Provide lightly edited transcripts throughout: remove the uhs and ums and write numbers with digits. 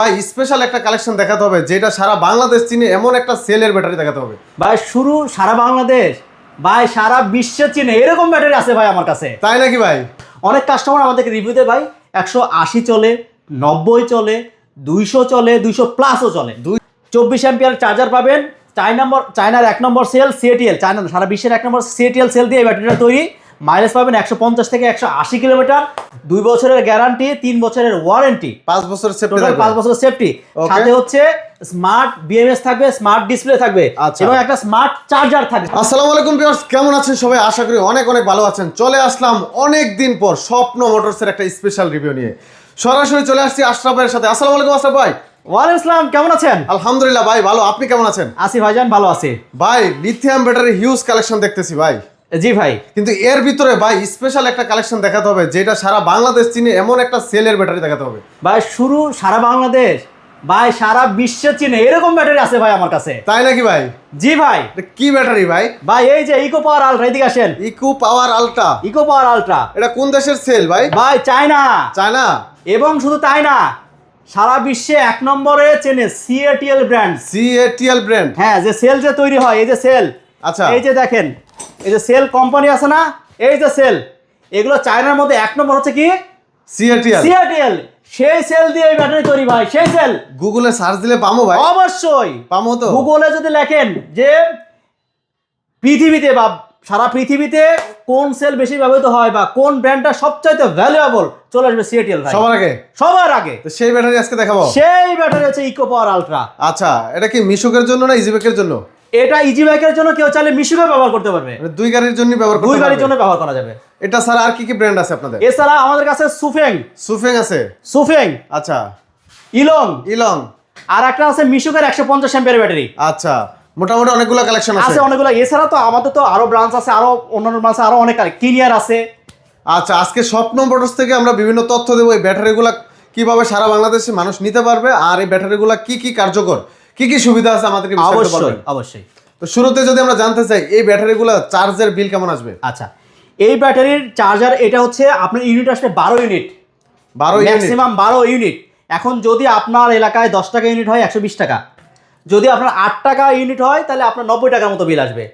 ভাই স্পেশাল একটা কালেকশন দেখাতে হবে যেটা সারা বাংলাদেশ চিনে, এমন একটা সেলের ব্যাটারি দেখাতে হবে ভাই শুরু সারা বাংলাদেশ, ভাই সারা বিশ্বে চিনে এরকম ব্যাটারি আছে ভাই আমার কাছে। তাই নাকি ভাই? অনেক কাস্টমার আমাদেরকে রিভিউ দেয় ভাই 180 চলে, 90 চলে, 200 চলে, 200 প্লাসও চলে। 24 অ্যাম্পিয়ার চার্জার পাবেন। চায়নার 1 নম্বর সেল সিএটিএল, চায়না সারা বিশ্বের 1 নম্বর সিএটিএল সেল দিয়ে এই ব্যাটারিটা তৈরি। মাইলেজ পাবেন 150 থেকে 180 কিলোমিটার, 2 বছরের গ্যারান্টি, 3 বছরের ওয়ারেন্টি, 5 বছরের সেফটি, 5 বছরের সেফটি। সাথে হচ্ছে স্মার্ট বিএমএস থাকবে, স্মার্ট ডিসপ্লে থাকবে এবং একটা স্মার্ট চার্জার থাকবে। আসসালামু আলাইকুম ভিউয়ার্স, কেমন আছেন সবাই? আশা করি অনেক অনেক ভালো আছেন। চলে আসলাম অনেক দিন পর স্বপ্ন মোটরসের একটা স্পেশাল রিভিউ নিয়ে। সরাসরি চলে আসছি আশরাফ ভাইয়ের সাথে। আসসালামু আলাইকুম আশরাফ ভাই। ওয়ালাইকুম আসসালাম, কেমন আছেন? আলহামদুলিল্লাহ ভাই ভালো, আপনি কেমন আছেন? আসি ভাইজান, ভালো আছি ভাই। লিথিয়াম ব্যাটারি হিউজ কালেকশন দেখতেছি ভাই। জি ভাই, কিন্তু এর ভিতরে ভাই স্পেশাল একটা কালেকশন দেখাতে হবে যেটা সারা বাংলাদেশ চিনে, এমন একটা সেলের ব্যাটারি দেখাতে হবে। ভাই শুরু সারা বাংলাদেশ, ভাই সারা বিশ্বে চিনে এরকম ব্যাটারি আছে ভাই আমার কাছে। তাই নাকি ভাই? জি ভাই। এটা কি ব্যাটারি ভাই? ভাই এই যে ইকো পাওয়ার আলট্রা, এদিকে আসেন। ইকো পাওয়ার আলট্রা। ইকো পাওয়ার আলট্রা এটা কোন দেশের সেল ভাই? ভাই চায়না। চায়না? এবং শুধু তাই না, সারা বিশ্বে 1 নম্বরে চেনে সিএটিএল ব্র্যান্ড। CATL brand? হ্যাঁ, যে সেল যে তৈরি হয়, এই যে সেল, আচ্ছা, এই যে দেখেন, এই যে সেল কোম্পানি আছে না, এই যে সেল, এগুলো চায়নার মধ্যে 1 নম্বর হচ্ছে কি সিএটিএল। সিএটিএল। সেই সেল দিয়ে এই ব্যাটারি তৈরি ভাই, সেই সেল। গুগলে সার্চ দিলে পামো ভাই? অবশ্যই পামো তো। গুগলে যদি লেখেন যে পৃথিবীতে বা সারা পৃথিবীতে কোন সেল বেশি ব্যবহৃত হয় বা কোন ব্র্যান্ডটা সবচাইতে ভ্যালুয়েবল, চলে আসবে সিএটিএল ভাই সবার আগে। সবার আগে। তো সেই ব্যাটারি আজকে দেখাবো। সেই ব্যাটারি হচ্ছে ইকো পাওয়ার আলট্রা। আচ্ছা, এটা কি মিশুকের জন্য না ইজিবেকের জন্য? এটা ইজি বাইকের জন্য, কেউ চাইলে মিশুকে ব্যবহার করতে পারবে। মানে দুই গাড়ির জন্য ব্যবহার করতে দুই পারবে? গাড়ির জন্য ব্যবহার করা যাবে। এটা ছাড়া আর কি কি ব্র্যান্ড আছে আপনাদের? এছাড়া আমাদের কাছে সুফেং, সুফেং আছে। সুফেং, আচ্ছা, ইলং, ইলং, আর একটা আছে মিশুকের 150 অ্যাম্পিয়ার ব্যাটারি। আচ্ছা, মোটামুটি অনেকগুলো কালেকশন আছে। আছে অনেকগুলো। এছাড়া তো আমাদের তো আরো ব্রাঞ্চ আছে, আরো অন্যান্য ব্রাঞ্চ আরো অনেক, কিনিয়ার আছে। আচ্ছা, আজকে স্বপ্ন মোটরস থেকে আমরা বিভিন্ন তথ্য দেবো এই ব্যাটারিগুলো কিভাবে সারা বাংলাদেশে মানুষ নিতে পারবে, আর এই ব্যাটারিগুলো কি কি কার্যকর, কি কি সুবিধা আছে আমাদেরকে বিস্তারিত অবশ্যই বলবেন। অবশ্যই। তো শুরুতে যদি আমরা জানতে চাই এই ব্যাটারিগুলো চার্জের বিল কেমন আসবে? আচ্ছা, এই ব্যাটারির চার্জার এটা হচ্ছে আপনার ইউনিট আসবে 12 ইউনিট, 12 ইউনিট, ম্যাক্সিমাম 12 ইউনিট। এখন যদি আপনার এলাকায় 10 টাকা ইউনিট হয় 120 টাকা, যদি আপনার 8 টাকা ইউনিট হয় তাহলে আপনার 90 টাকার মতো বিল আসবে।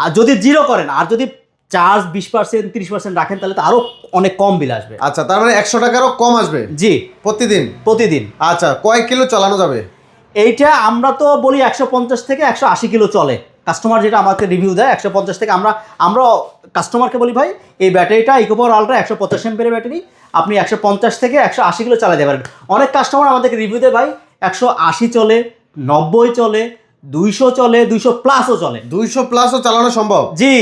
আর যদি জিরো করেন, আর যদি চার্জ 20% 30% রাখেন তাহলে তো আরো অনেক কম বিল আসবে। আচ্ছা, তার মানে 100 টাকারও কম আসবে? জি, প্রতিদিন? প্রতিদিন। আচ্ছা, কয় কিলো চালানো যাবে? এইটা আমরা তো বলি 150 থেকে 180 কিলো চলে। কাস্টমার যেটা আমাকে রিভিউ দেয় 150 থেকে, আমরা কাস্টমারকে বলি ভাই এই ব্যাটারিটা ইকো পাওয়ার আলট্রা 150 এমপিয়ার ব্যাটারি, আপনি 150 থেকে 180 কিলো চালাতে পারেন। অনেক কাস্টমার আমাদেরকে রিভিউ দেয় ভাই 180 চলে, 90 চলে, 200 চলে, 200 প্লাসও চলে। 200 প্লাসও চালানো সম্ভব? জি।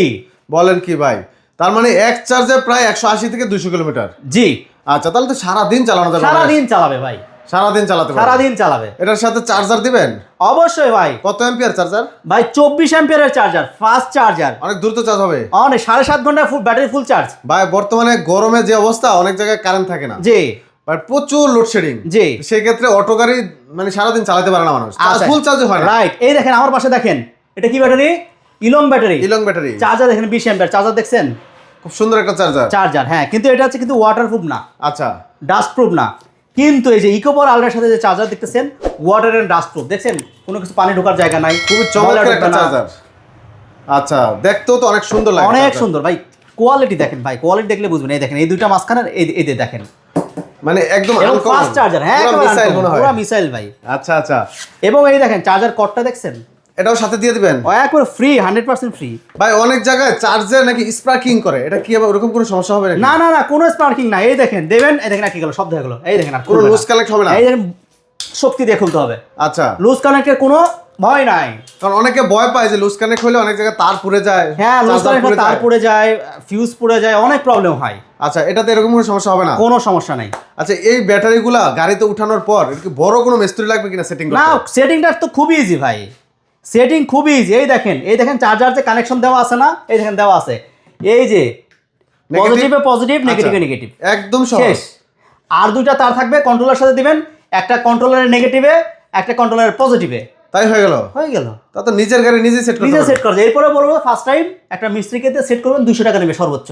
বলেন কি ভাই? তার মানে এক চার্জে প্রায় 180 থেকে 200 কিলোমিটার? জি। আচ্ছা, তাহলে তো সারাদিন চালানো যাবে। সারাদিন চালাবে ভাই, সারাদিন চালাতে পারবে? সারাদিন চালাবে। এটার সাথে চার্জার দিবেন? অবশ্যই ভাই। কত অ্যাম্পিয়ার চার্জার ভাই 24 অ্যাম্পিয়ারের চার্জার, ফাস্ট চার্জার, অনেক দ্রুত চার্জ হবে? অনেক 7.5 ঘন্টা ব্যাটারি ফুল চার্জ। ভাই বর্তমানে গরমে যে অবস্থা, অনেক জায়গায় কারেন্ট থাকে না, জি, ভাই প্রচুর লোডশেডিং। জি। সেই ক্ষেত্রে অটো গাড়ি মানে সারাদিন চালাতে পারে না মানুষ, ফুল চার্জ হয় না। রাইট। এই দেখেন আমার পাশে, দেখেন এটা কি ব্যাটারি? ইলং ব্যাটারি। ইলং ব্যাটারি। চার্জার দেখেন 20 অ্যাম্পিয়ার চার্জার, দেখছেন? খুব সুন্দর একটা চার্জার। চার্জার, হ্যাঁ, কিন্তু এটা হচ্ছে কিন্তু ওয়াটারপ্রুফ না, আচ্ছা, ডাস্ট প্রুফ না। কিন্তু এই যে ইকো পাওয়ার আলট্রার সাথে যে চার্জার দেখতেছেন, ওয়াটার এন্ড ডাস্ট প্রুফ, দেখছেন? কোনো কিছু পানি ঢোকার জায়গা নাই, খুবই চমৎকার একটা চার্জার। আচ্ছা, দেখতেও তো অনেক সুন্দর লাগে। অনেক সুন্দর ভাই। কোয়ালিটি দেখেন ভাই, কোয়ালিটি দেখলে বুঝবেন। এই দেখেন এই দুইটা মাঝখানে, এই দেখেন, মানে একদম ফাস্ট চার্জার। হ্যাঁ, পুরো মিসাইল ভাই। আচ্ছা আচ্ছা। এবং এই দেখেন চার্জার কর্ডটা দেখছেন, এটাও সাথে দিয়ে দিবেন? একবার ফ্রি, 100% ফ্রি। ভাই অনেক জায়গায় চার্জে নাকি স্পার্কিং করে, এটা কি আবার ওরকম কোনো সমস্যা হবে নাকি? না না না, কোনো স্পার্কিং না। এই দেখেন, দেবেন, এই দেখেন কি গেল, শব্দ হয়ে গেল। এই দেখেন, আর কোনো লুজ কানেক্ট হবে না? এই দেখেন, শক্তি দিয়ে খুলতে হবে। আচ্ছা, লুজ কানেক্টের কোনো ভয় নাই। কারণ অনেকে ভয় পায় যে লুজ কানেক্ট হলে অনেক জায়গায় তার পুড়ে যায়। হ্যাঁ, লুজ কানেক্টে তার পুড়ে যায়, ফিউজ পুড়ে যায়, অনেক প্রবলেম হয়। আচ্ছা, এটাতে এরকম কোনো সমস্যা হবে না? কোনো সমস্যা নাই। আচ্ছা, এই ব্যাটারিগুলা গাড়িতে উঠানোর পর কি বড় কোনো মিস্ত্রি লাগবে কিনা সেটিং করতে? না, সেটিংটা তো খুবই ইজি ভাই, সেটিং খুবই ইজি। এই দেখেন চার্জার যে কানেকশন দেওয়া আছে না, এই দেখেন দেওয়া আছে, এই যে পজিটিভে পজিটিভ, নেগেটিভে নেগেটিভ, একদম শেষ। আর দুইটা তার থাকবে, কন্ট্রোলার সাথে দিবেন, একটা কন্ট্রোলারের নেগেটিভে, একটা কন্ট্রোলারের পজিটিভে। তাই হয়ে গেল? হয়ে গেল। তা তো নিজের গাড়ি নিজে সেট করতে নিজে সেট করছে। এরপরে বলবো ফার্স্ট টাইম একটা মিস্ত্রিকে দিয়ে সেট করবেন, 200 টাকা নেবে সর্বোচ্চ।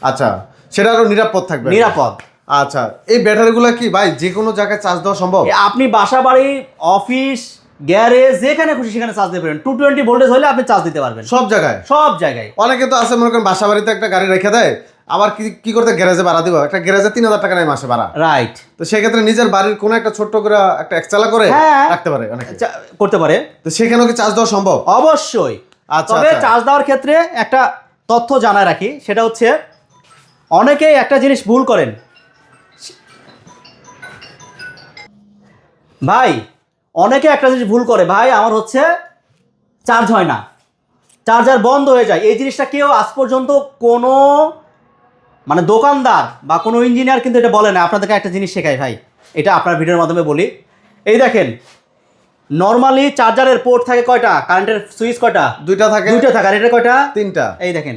আচ্ছা, সেটা আরো নিরাপদ থাকবে? নিরাপদ। আচ্ছা, এই ব্যাটারিগুলো কি ভাই যে কোনো জায়গায় চার্জ দেওয়া সম্ভব? আপনি বাসা বাড়ি, অফিস, গ্যারেজ, যেখানে খুশি সেখানে চার্জ দিতে পারবেন। 220 ভোল্টেজ হলে আপনি চার্জ দিতে পারবেন সব জায়গায়? সব জায়গায়। অনেকে তো আছে মনে করেন বাসা বাড়িতে একটা গাড়ি রেখে দেয়, আবার কি করতে গ্যারেজে ভাড়া দিব, একটা গ্যারেজে 3000 টাকা নেয় মাসে ভাড়া। রাইট। তো সেক্ষেত্রে নিজের বাড়ির কোনো একটা ছোট্ট করে একটা একচালা করে হ্যাঁ, রাখতে পারে অনেকে, করতে পারে। তো সেখানেও কি চার্জ দেওয়া সম্ভব? অবশ্যই। আচ্ছা, তবে আচ্ছা। চার্জ দেওয়ার ক্ষেত্রে একটা তথ্য জানায় রাখি, সেটা হচ্ছে অনেকেই একটা জিনিস ভুল করেন ভাই, অনেকে একটা জিনিস ভুল করে ভাই, আমার হচ্ছে চার্জ হয় না, চার্জার বন্ধ হয়ে যায়। এই জিনিসটা কেউ আজ পর্যন্ত কোনো মানে দোকানদার বা কোনো ইঞ্জিনিয়ার কিন্তু এটা বলে না। আপনাদেরকে একটা জিনিস শেখাই ভাই, এটা আপনার ভিডিওর মাধ্যমে বলি। এই দেখেন, নর্মালি চার্জারের পোর্ট থাকে কয়টা, কারেন্টের সুইচ কয়টা? দুইটা থাকে। দুইটা থাকে। আর এটা কয়টা? তিনটা। এই দেখেন,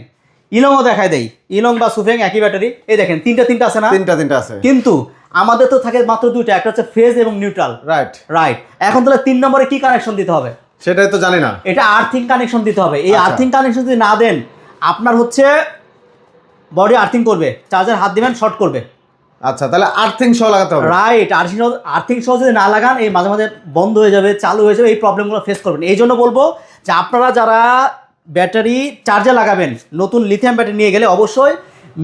ইলংও দেখায় দেই, ইলং বা সুফেং একই ব্যাটারি। এই দেখেন তিনটা আছে না? তিনটা আছে। কিন্তু আমাদের তো থাকে মাত্র দুইটা, একটা হচ্ছে ফেজ এবং নিউট্রাল। রাইট। রাইট। এখন তাহলে 3 নম্বরে কি কানেকশন দিতে হবে? সেটাই তো জানি না। এটা আর্থিং কানেকশন দিতে হবে। এই আচ্ছা। আর্থিং কানেকশন যদি না দেন, আপনার হচ্ছে বডি আর্থিং করবে, চার্জার হাত দিবেন শর্ট করবে। আচ্ছা, তাহলে আর্থিং সহ লাগাতে হবে। রাইট। আর্থিং সহ যদি না লাগান, এই মাঝে মাঝে বন্ধ হয়ে যাবে, চালু হয়ে যাবে, এই প্রবলেমগুলো ফেস করবেন। এই জন্য বলবো যে আপনারা যারা ব্যাটারি চার্জে লাগাবেন, নতুন লিথিয়াম ব্যাটারি নিয়ে গেলে অবশ্যই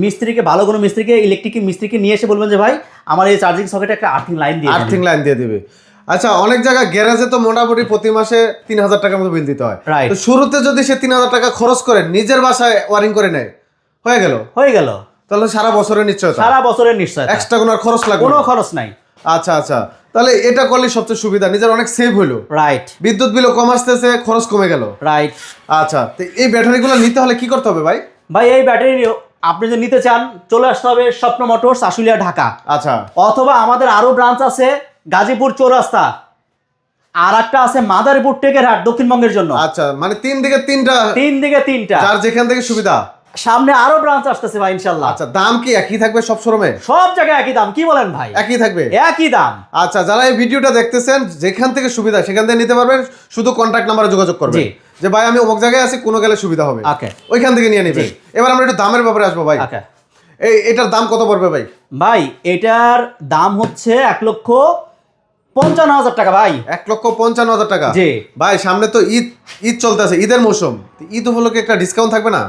মিস্ত্রিকে, ভালো কোনো মিস্ত্রিকে, ইলেকট্রিক মিস্ত্রিকে নিয়ে এসে বলবেন যে ভাই আমার এই চার্জিং সকেটে একটা আর্থিং লাইন দিয়ে আর্থিং লাইন দিয়ে দিবে। আচ্ছা, অনেক জায়গায় গ্যারেজে তো মোটামুটি প্রতি মাসে 3000 টাকার মতো বিল দিতে হয়। Right. তো শুরুতে যদি সে 3000 টাকা খরচ করে নিজের বাসায় ওয়ারিং করে নেয়, হয়ে গেল, তাহলে সারা বছরের নিশ্চয়তা, সারা বছরের নিশ্চয়তা, এক্সট্রা কোনো আর খরচ লাগবে কোনো না। খরচ নাই। আচ্ছা আচ্ছা, তাহলে এটা করলে সবচেয়ে সুবিধা, নিজের অনেক সেভ হইলো। রাইট। বিদ্যুৎ বিলও কম আসতেছে, খরচ কমে গেল। রাইট। আচ্ছা, তো এই ব্যাটারিগুলো নিতে হলে কি করতে হবে ভাই? ভাই এই ব্যাটারি আপনি যদি নিতে চান, চলে আসতে হবে স্বপ্ন মোটরস, আশুলিয়া, ঢাকা। আচ্ছা। অথবা আমাদের আরো ব্রাঞ্চ আছে গাজীপুর চৌরাস্তা, আর একটা আছে মাদারীপুর টেকেরহাট, দক্ষিণবঙ্গের জন্য। আচ্ছা, মানে তিন দিকে তিনটা, যার যেখান থেকে সুবিধা। সামনে আরো ব্রাঞ্চ আসতেছে ভাই ইনশাল্লাহ। আচ্ছা, দাম কি একই থাকবে সব শোরুমে? সব জায়গায় একই দাম। কি বলেন ভাই? একই থাকবে, একই দাম। আচ্ছা, যারা এই ভিডিওটা দেখতেছেন যেখান থেকে সুবিধা সেখান থেকে নিতে পারবেন, শুধু কন্ট্যাক্ট নাম্বারে যোগাযোগ করবেন যে ভাই আমি অমুক জায়গায় আছি, কোনো গেলে সুবিধা হবে, ওইখান থেকে নিয়ে নেবেন। এবার আমরা একটু দামের ব্যাপারে আসবো ভাই। এটার দাম কত পড়বে ভাই? ভাই এটার দাম হচ্ছে 1,55,000 টাকা ভাই। 1,55,000 টাকা। জি ভাই, সামনে তো ঈদ চলতেছে, ঈদের মৌসুম, ঈদ উপলক্ষে একটা ডিসকাউন্ট থাকবে না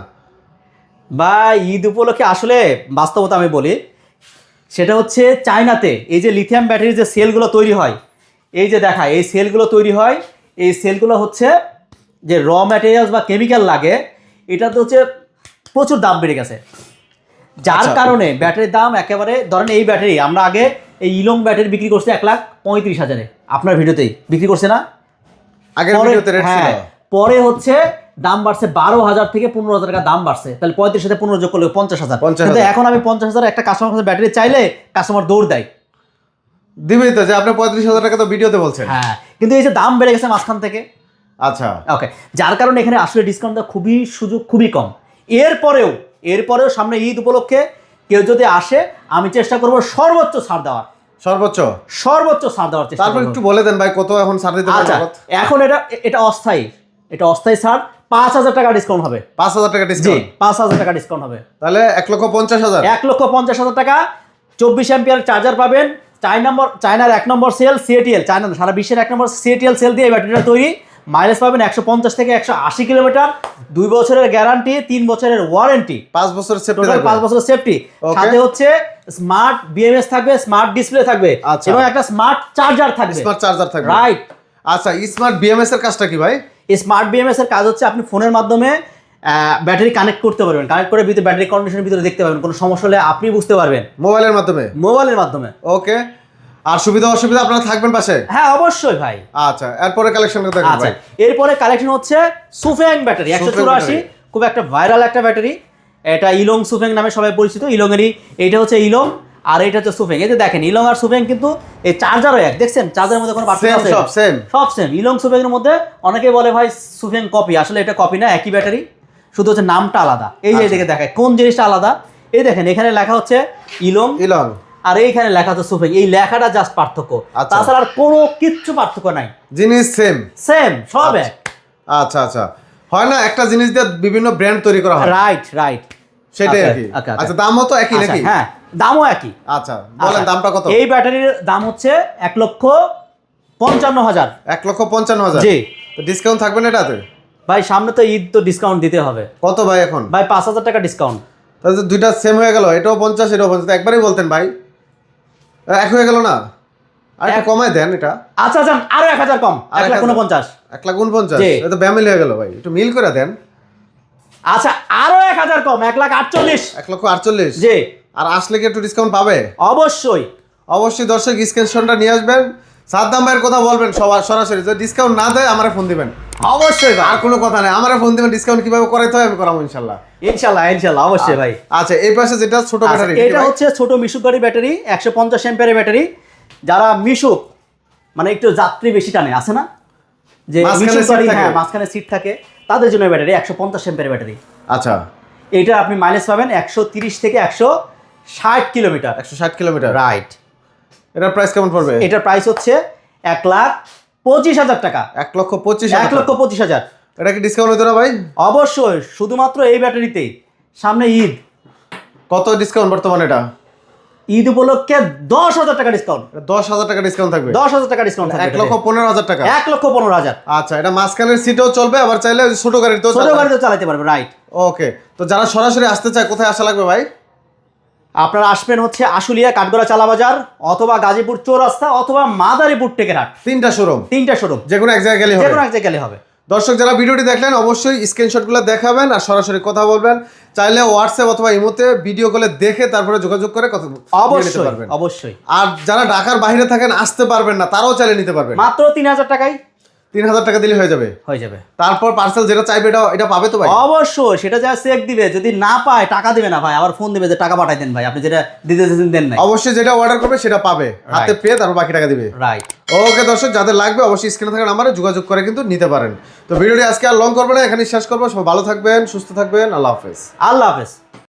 ভাই? ঈদ উপলক্ষে আসলে বাস্তবতা আমি বলি, সেটা হচ্ছে চায়নাতে এই যে লিথিয়াম ব্যাটারির যে সেলগুলো তৈরি হয়, এই যে দেখায় এই সেলগুলো তৈরি হয়, এই সেলগুলো হচ্ছে যে র ম্যাটেরিয়ালস বা কেমিক্যাল লাগে, এটাতে হচ্ছে প্রচুর দাম বেড়ে গেছে, যার কারণে ব্যাটারির দাম একেবারে, ধরেন এই ব্যাটারি আমরা আগে এই ইলং ব্যাটারি বিক্রি করছি 1,35,000-এ, আপনার ভিডিওতেই বিক্রি করছে না? আগের ভিডিওতে রেট ছিল। পরে হচ্ছে দাম বাড়ছে 12,000 থেকে 15,000 টাকা দাম বাড়ছে, তাহলে 35 সাথে 15 যোগ করলে 50,000। কিন্তু এখন আমি 50,000 একটা কাস্টমার কাছে ব্যাটারি চাইলে কাস্টমার দৌড় দেয়, দিবেই তো, যে আপনি 35,000 টাকা তো ভিডিওতে বলছেন। হ্যাঁ, কিন্তু এই যে দাম বেড়ে গেছে মাঝখান থেকে। আচ্ছা, ওকে, যার কারণে এখানে আসলে ডিসকাউন্টটা সুযোগ খুবই কম। এরপরেও সামনে ঈদ উপলক্ষে কেউ যদি আসে, আমি চেষ্টা করবো সর্বোচ্চ ছাড় দেওয়ার, সর্বোচ্চ ছাড় দেওয়ার চেষ্টা। তারপর একটু বলে দেন ভাই কত এখন ছাড় দিতে পারবেন? এখন এটা অস্থায়ী, ছাড় 5,000 টাকা ডিসকাউন্ট হবে। 5,000 টাকা ডিসকাউন্ট? 5,000 টাকা ডিসকাউন্ট হবে, তাহলে 1,50,000। 1,50,000 টাকা। 24 অ্যাম্পিয়ার চার্জার পাবেন। চায়নার 1 নম্বর সেল সিএটিএল, চায়না সারা বিশ্বের 1 নম্বর সিএটিএল সেল দিয়ে এই ব্যাটারিটা তৈরি। মাইলেজ পাবেন 150 থেকে 180 কিলোমিটার, 2 বছরের গ্যারান্টি, 3 বছরের ওয়ারেন্টি, 5 বছরের সেফটি, 5 বছরের সেফটি। সাথে হচ্ছে স্মার্ট বিএমএস থাকবে, স্মার্ট ডিসপ্লে থাকবে, এবং একটা স্মার্ট চার্জার থাকবে। রাইট। আচ্ছা, স্মার্ট বিএমএস এর কাজটা কি ভাই? স্মার্ট বিএমএস এর কাজ হচ্ছে আপনি ফোনের মাধ্যমে ব্যাটারি কানেক্ট করতে পারবেন, কানেক্ট করে ব্যাটারি কন্ডিশনের ভিতরে দেখতে পাবেন, কোনো সমস্যা হলে আপনি বুঝতে পারবেন মোবাইলের মাধ্যমে। ওকে, আর সুবিধা অসুবিধা আপনারা থাকবেন পাশে? হ্যাঁ অবশ্যই ভাই। আচ্ছা, এরপরে কালেকশন কথা বলবো ভাই। এরপরে কালেকশন হচ্ছে সুফেং ব্যাটারি 184, খুব একটা ভাইরাল একটা ব্যাটারি। এটা ইলং সুফেং নামে সবাই পরিচিত, ইলংয়েরই। এইটা হচ্ছে ইলং, আর এটা হচ্ছে সুফেং। এই যে দেখেন, ইলং আর সুফেং কিন্তু এই চার্জারও এক, দেখছেন চার্জারের মধ্যে কোনো পার্থক্য আছে? সব সেম। ইলং সুফেং এর মধ্যে অনেকেই বলে ভাই সুফেং কপি, আসলে এটা কপি না, একই ব্যাটারি, শুধু হচ্ছে নামটা আলাদা। এই যে দেখে দেখায় কোন জিনিসটা আলাদা, এই দেখেন এখানে লেখা হচ্ছে ইলং, আর এইখানে লেখা হচ্ছে সুফেং, এই লেখাটা জাস্ট পার্থক্য, তাছাড়া আর কোনো কিচ্ছু পার্থক্য নাই, জিনিস সেম সব এক। আচ্ছা আচ্ছা, হয় না একটা জিনিস দিয়ে বিভিন্ন ব্র্যান্ড তৈরি করা হয়? রাইট। সেটাই আর কি। আচ্ছা, দামও তো একই নাকি? হ্যাঁ, দামও একই। আচ্ছা বলেন দামটা কত? এই ব্যাটারির দাম হচ্ছে 1,55,000। 1,55,000। জি। তো ডিসকাউন্ট থাকবে না এটাতে? ভাই সামনে তো ঈদ, তো ডিসকাউন্ট দিতে হবে। কত ভাই এখন? ভাই 5,000 টাকা ডিসকাউন্ট। তাহলে তো দুইটা সেম হয়ে গেল, এটাও 50 এটাও 50, তো একবারই বলতেন ভাই, এক হয়ে গেল না? আর একটু কমায় দেন এটা। আচ্ছা আচ্ছা, আরো 1,000 কম, 1,49,000। 1,49,000 জি। এটা ব্যামিল হয়ে গেল ভাই, একটু মিল করে দেন। আচ্ছা আরো 1,000 কম, 1,48,000। 1,48,000। জি। আর আসলে কি একটু ডিসকাউন্ট পাবে? অবশ্যই। অবশ্যই দর্শক স্ক্রিনশটটা নিয়ে আসবেন, সাদ্দাম ভাইয়ের কথা বলবেন সবার সরাসরি, যদি ডিসকাউন্ট না দেয় আমারে ফোন দিবেন। অবশ্যই ভাই, আর কোনো কথা নেই, আমারে ফোন দিবেন, ডিসকাউন্ট কিভাবে করাইতে হয় আমি করাবো ইনশাল্লাহ। ইনশাআল্লাহ ইনশাআল্লাহ, অবশ্যই ভাই। আচ্ছা এই পাশে যেটা ছোট ব্যাটারি, এটা হচ্ছে ছোট মিশুক গাড়ি ব্যাটারি, 150 এম্পিয়ারের ব্যাটারি। যারা মিশুক মানে একটু যাত্রী বেশি টানে, আছে না যে মাঝখানে মিশুক seat গাড়ি, থাকে। হ্যাঁ মাঝখানে সিট থাকে, তাদের জন্য ব্যাটারি 150 এম্পিয়ারের ব্যাটারি। আচ্ছা এইটা আপনি মাইলেজ পাবেন 130 থেকে 160 কিলোমিটার। 160 কিলোমিটার। রাইট। এটার প্রাইস কেমন পড়বে? এটার প্রাইস হচ্ছে 1,25,000 টাকা। 1,25,000। 1,25,000। এটা কি ডিসকাউন্ট হতো না ভাই? অবশ্যই, শুধুমাত্র এই ব্যাটারিতেই। সামনে ঈদ, কত ডিসকাউন্ট বর্তমানে এটা? ঈদ উপলক্ষে 10,000 টাকা ডিসকাউন্ট। 10,000 টাকা ডিসকাউন্ট থাকবে? 10,000 টাকা ডিসকাউন্ট থাকবে। 1,15,000 টাকা। 1,15,000। আচ্ছা এটা মাঝখানের সিটও চলবে, আবার চাইলে ওই ছোট গাড়িতেও ছোট গাড়িতে চালাতে পারবে। রাইট। ওকে, তো যারা সরাসরি আসতে চায় কোথায় আসা লাগবে ভাই? আপনারা আসবেন হচ্ছে আশুলিয়া কাঠগড়া চালা বাজার, অথবা গাজীপুর চৌরাস্তা, অথবা মাদারীপুর টেকেরহাট। 3টা শোরুম, 3টা শোরুম, যে কোনো এক জায়গায় গেলে যে হবে। কোনো এক জায়গায় গেলে হবে। দর্শক যারা ভিডিওটি দেখলেন অবশ্যই স্ক্রিনশটগুলো দেখাবেন আর সরাসরি কথা বলবেন, চাইলে হোয়াটসঅ্যাপ অথবা ইমোতে ভিডিও কলে দেখে তারপরে যোগাযোগ করে কথা নিয়ে নিতে অবশ্যই পারবেন। অবশ্যই। আর যারা ঢাকার বাইরে থাকেন আসতে পারবেন না, তারাও চাইলে নিতে পারবেন। মাত্র 3,000 টাকায় 3,000 টাকা দিলে হয়ে যাবে। হয়ে যাবে। তারপর পার্সেল যেটা চাইবে এটা পাবে তো ভাই? অবশ্যই, সেটা যা চেক দিবে, যদি না পায় টাকা দিবে না ভাই, আবার ফোন দিবে যে টাকা পাঠাই দেন ভাই, আপনি যেটা দিতে চাইছেন দেন নাই। অবশ্যই যেটা অর্ডার করবে সেটা পাবে, হাতে পেয়ে তারপর বাকি টাকা দিবে। রাইট। ওকে দর্শক, যাদের লাগবে অবশ্যই স্ক্রিনে থাকা নাম্বারে যোগাযোগ করে কিন্তু নিতে পারেন। তো ভিডিওটি আজকে আর লং করবো না, এখানে শেষ করবো। সবাই ভালো থাকবেন, সুস্থ থাকবেন, আল্লাহ হাফেজ। আল্লাহ হাফেজ।